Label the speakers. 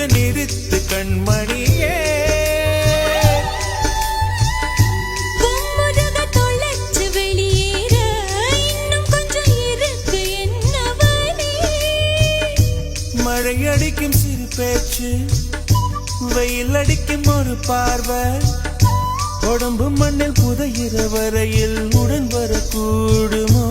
Speaker 1: கொஞ்சம் நிறுத்து கண்மணியே. மழையடிக்கும் சிறு பேச்சு, வெயில் அடிக்கும் ஒரு பார்வை, உடம்பு மண்ணில் புதையிற வரையில் உடன் வரக்கூடுமோ?